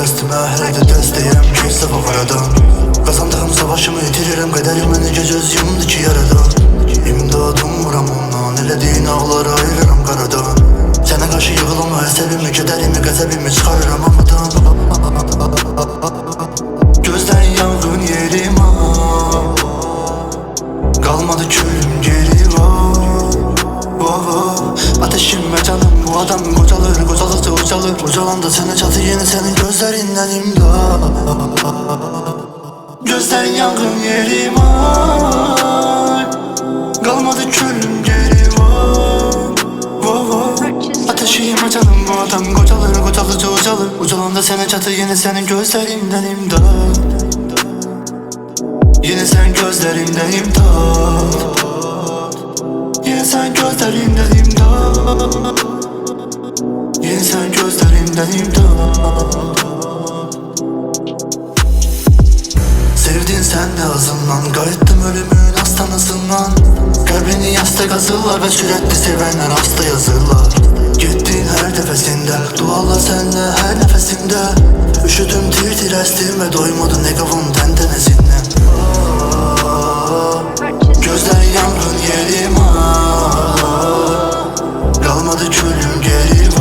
üstüme hele de desteğim kimse favoradan. Kazandığım savaşımı itiririm kaderime nece göz yumdu ki yaradan. İmdadım vuram ondan elediğin ağları ayırırım karadan. Sana karşı yığılımı esebimi kederimi gazebimi çıkarırım amadan. Gözden yangın yerim kalmadı külüm geri var. Ateşim ve canım bu adam kocalır kocaladı kocalır. Kocalandı sana çatı yeni senin gözlerinden imdat. Gözden yangın yerim kalmadı külüm geri var. Ateşim ve canım bu adam kocalır kocaladı kocalır. Kocalandı sana çatı yeni senin gözlerinden imdat. Yine sen gözlerimden imdat. Yine sen gözlerimden imdat. Yine sen gözlerimden imdat. Sevdin sen de azından, gayettim ölümün hastanısından. Kalbini yastık asırlar ve sürekli sevenler hasta yazırlar. Gittin her nefesinde, dualar senle her nefesimde. Üşüdüm tir tir estim ve doymadı ne kafam tentenesinde. Gözler yangın yerim kalmadı külüm geri var.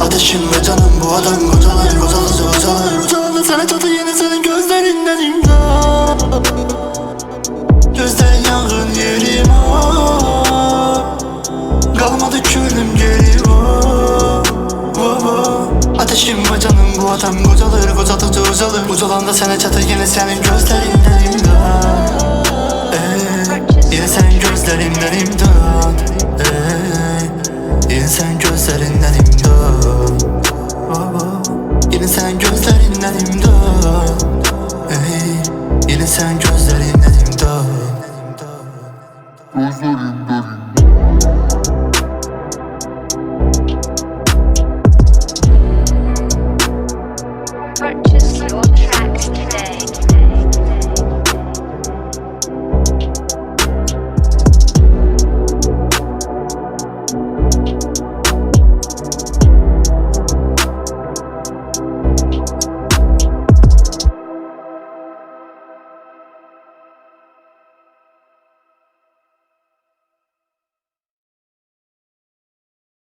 Ateşim ve canım bu adam kocalır kocalır kocalır. Kocalır sana çatı yeni senin gözlerinden imdat. Gözler yangın yerim kalmadı külüm geri var. Ateşim ve canım bu adam kocalır kocalır kocalır. Kocalanda sana çatı yine senin gözlerinden imdat. Yine sen gözlerinden imdat. Yine sen gözlerinden imdat. Yine sen gözlerinden imdat. Yine sen gözlerinden imdat.